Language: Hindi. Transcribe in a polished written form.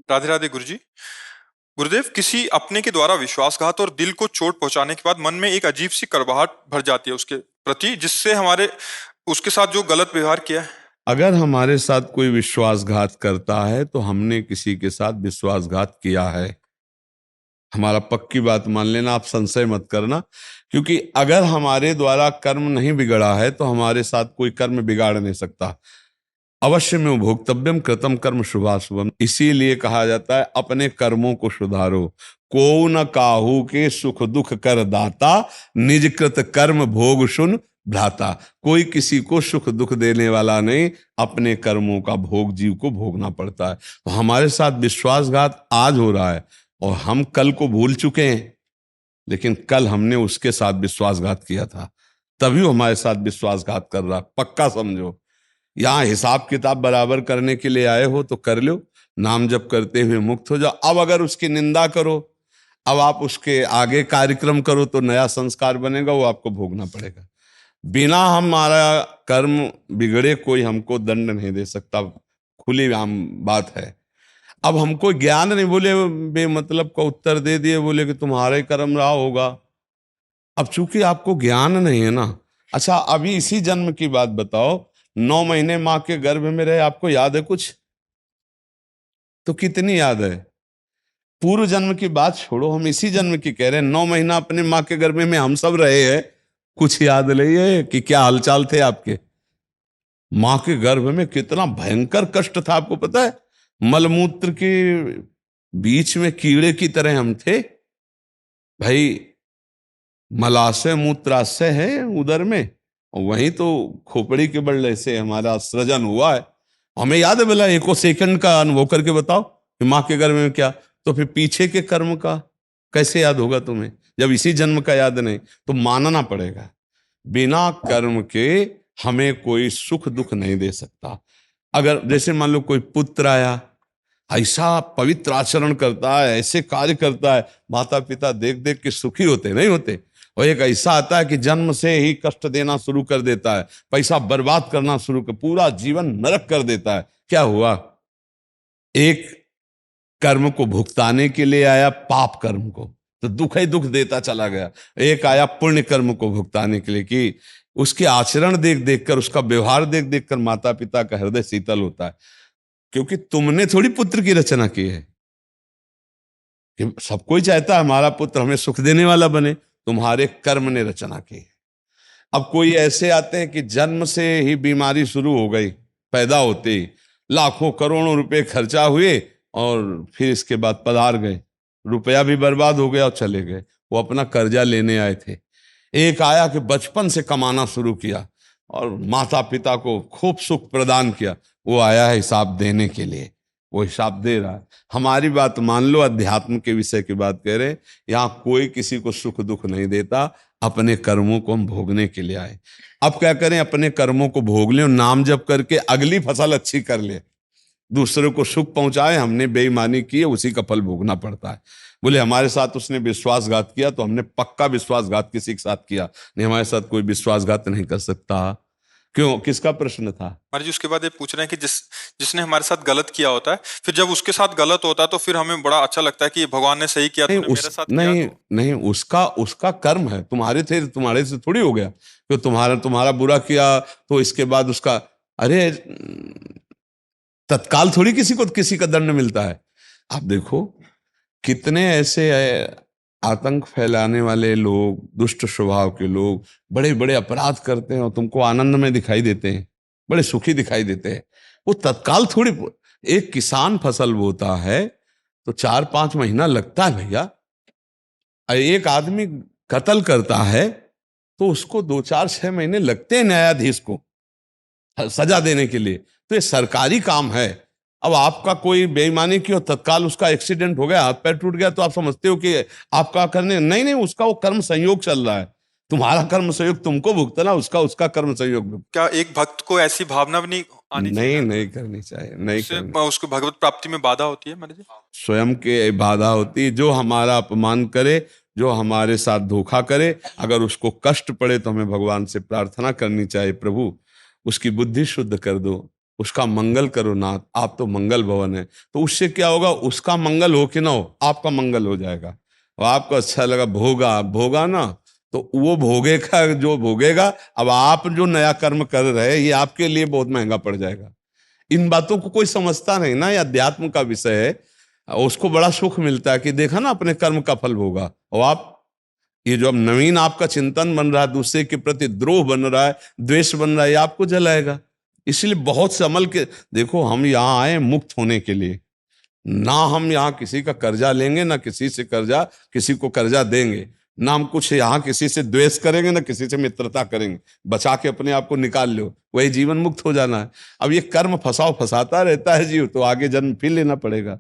राधे राधे गुरुजी। गुरुदेव, किसी अपने के द्वारा विश्वासघात और दिल को चोट पहुंचाने के बाद मन में एक अजीब सी कड़वाहट भर जाती है उसके प्रति, जिससे हमारे उसके साथ जो गलत व्यवहार किया है। अगर हमारे साथ कोई विश्वासघात करता है तो हमने किसी के साथ विश्वासघात किया है। हमारा पक्की बात मान लेना, आप संशय मत करना। क्योंकि अगर हमारे द्वारा कर्म नहीं बिगड़ा है तो हमारे साथ कोई कर्म बिगाड़ नहीं सकता। अवश्य में भोक्तव्यम कृतम कर्म शुभाशुभम, इसीलिए कहा जाता है अपने कर्मों को सुधारो। को न काहू के सुख दुख कर दाता, निज कृत कर्म भोग सुन भ्राता। कोई किसी को सुख दुख देने वाला नहीं, अपने कर्मों का भोग जीव को भोगना पड़ता है। तो हमारे साथ विश्वासघात आज हो रहा है और हम कल को भूल चुके हैं, लेकिन कल हमने उसके साथ विश्वासघात किया था, तभी वो हमारे साथ विश्वासघात कर रहा है। पक्का समझो। यहाँ हिसाब किताब बराबर करने के लिए आए हो तो कर लो, नाम जप करते हुए मुक्त हो जाओ। अब अगर उसकी निंदा करो, अब आप उसके आगे कार्यक्रम करो तो नया संस्कार बनेगा, वो आपको भोगना पड़ेगा। बिना हमारा कर्म बिगड़े कोई हमको दंड नहीं दे सकता, खुली आम बात है। अब हमको ज्ञान नहीं, बोले बेमतलब का उत्तर दे दिए, बोले कि तुम्हारे कर्म रहा होगा। अब चूंकि आपको ज्ञान नहीं है ना। अच्छा, अभी इसी जन्म की बात बताओ, 9 महीने माँ के गर्भ में रहे, आपको याद है कुछ? तो कितनी याद है? पूर्व जन्म की बात छोड़ो, हम इसी जन्म की कह रहे हैं। 9 महीना अपने माँ के गर्भ में हम सब रहे हैं। कुछ याद नहीं है कि क्या हालचाल थे आपके? माँ के गर्भ में कितना भयंकर कष्ट था, आपको पता है? मलमूत्र के बीच में कीड़े की तरह हम थे भाई। मलाशय मूत्राशय है उदर में, और वहीं तो खोपड़ी के बल्ले से हमारा सृजन हुआ है। हमें याद है, बोला एको सेकंड का अनुभव करके बताओ कि माँ के गर्भ में क्या। तो फिर पीछे के कर्म का कैसे याद होगा तुम्हें, जब इसी जन्म का याद नहीं? तो मानना पड़ेगा, बिना कर्म के हमें कोई सुख दुख नहीं दे सकता। अगर जैसे मान लो कोई पुत्र आया, ऐसा पवित्र आचरण करता है, ऐसे कार्य करता है, माता पिता देख देख के सुखी होते नहीं होते? और एक ऐसा आता है कि जन्म से ही कष्ट देना शुरू कर देता है, पैसा बर्बाद करना शुरू कर, पूरा जीवन नरक कर देता है। क्या हुआ? एक कर्म को भुगताने के लिए आया, पाप कर्म को, तो दुख ही दुख देता चला गया। एक आया पुण्य कर्म को भुगताने के लिए, कि उसके आचरण देख देख कर, उसका व्यवहार देख देख कर माता पिता का हृदय शीतल होता है। क्योंकि तुमने थोड़ी पुत्र की रचना की है, कि सब कोई चाहता है हमारा पुत्र हमें सुख देने वाला बने, तुम्हारे कर्म ने रचना की है। अब कोई ऐसे आते हैं कि जन्म से ही बीमारी शुरू हो गई, पैदा होते ही लाखों करोड़ों रुपए खर्चा हुए, और फिर इसके बाद पधार गए, रुपया भी बर्बाद हो गया और चले गए। वो अपना कर्जा लेने आए थे। एक आया कि बचपन से कमाना शुरू किया और माता पिता को खूब सुख प्रदान किया, वो आया है हिसाब देने के लिए, वो हिसाब दे रहा है। हमारी बात मान लो, अध्यात्म के विषय की बात कह रहे हैं। यहाँ कोई किसी को सुख दुख नहीं देता, अपने कर्मों को हम भोगने के लिए आए। अब क्या करें? अपने कर्मों को भोग लें, नाम जप करके अगली फसल अच्छी कर ले। दूसरों को सुख पहुंचाए, हमने बेईमानी की है, उसी का फल भोगना पड़ता है। बोले हमारे साथ उसने विश्वासघात किया, तो हमने पक्का विश्वासघात किसी के साथ किया नहीं, हमारे साथ कोई विश्वासघात नहीं कर सकता। क्यों? किसका प्रश्न था? महाराज जी, उसके बाद ये पूछ रहे हैं कि जिसने हमारे साथ गलत किया होता है, फिर जब उसके साथ गलत होता है तो फिर हमें बड़ा अच्छा लगता है कि ये भगवान ने सही किया, नहीं तूने मेरे उस साथ किया नहीं तो। नहीं, उसका उसका कर्म है। तुम्हारे थे, तुम्हारे से थोड़ी हो गया। तो तुम्हारा तुम्हारा बुरा किया तो इसके बाद उसका, अरे तत्काल थोड़ी किसी का दंड मिलता है। आप देखो कितने ऐसे आतंक फैलाने वाले लोग, दुष्ट स्वभाव के लोग बड़े बड़े अपराध करते हैं और तुमको आनंद में दिखाई देते हैं, बड़े सुखी दिखाई देते हैं। वो तत्काल थोड़ी। एक किसान फसल बोता है तो 4-5 महीना लगता है भैया। एक आदमी कत्ल करता है तो उसको 2-4-6 महीने लगते हैं न्यायाधीश को सजा देने के लिए। तो ये सरकारी काम है। अब आपका कोई बेईमानी की और तत्काल उसका एक्सीडेंट हो गया, हाथ पैर टूट गया, तो आप समझते हो कि आपका करने नहीं नहीं, उसका वो कर्म संयोग चल रहा है। तुम्हारा कर्म संयोग तुमको भुगतना, उसका उसका कर्म संयोग भुगतना। क्या एक भक्त को ऐसी भावना भी नहीं आनी चाहिए नहीं, ना, नहीं करनी चाहिए, नहीं उससे करनी। उसको भगवत प्राप्ति में बाधा होती है महाराज जी। स्वयं के बाधा होती है। जो हमारा अपमान करे, जो हमारे साथ धोखा करे, अगर उसको कष्ट पड़े तो हमें भगवान से प्रार्थना करनी चाहिए, प्रभु उसकी बुद्धि शुद्ध कर दो। उसका मंगल करो नाथ, आप तो मंगल भवन है। तो उससे क्या होगा, उसका मंगल हो कि ना हो, आपका मंगल हो जाएगा। और आपको अच्छा लगा, भोगा भोगा ना, तो वो भोगेगा जो भोगेगा। अब आप जो नया कर्म कर रहे हैं, ये आपके लिए बहुत महंगा पड़ जाएगा। इन बातों को कोई समझता नहीं ना, ये अध्यात्म का विषय है। उसको बड़ा सुख मिलता है कि देखा ना, अपने कर्म का फल भोगा। और आप, ये जो अब नवीन आपका चिंतन बन रहा है, दूसरे के प्रति द्रोह बन रहा है, द्वेष बन रहा है, ये आपको जलाएगा। इसलिए बहुत संभल के देखो, हम यहाँ आए मुक्त होने के लिए। ना हम यहाँ किसी का कर्जा लेंगे, ना किसी से कर्जा, किसी को कर्जा देंगे। ना हम कुछ यहाँ किसी से द्वेष करेंगे, ना किसी से मित्रता करेंगे। बचा के अपने आप को निकाल लो, वही जीवन मुक्त हो जाना है। अब ये कर्म फंसाता रहता है जीव, तो आगे जन्म फिर लेना पड़ेगा।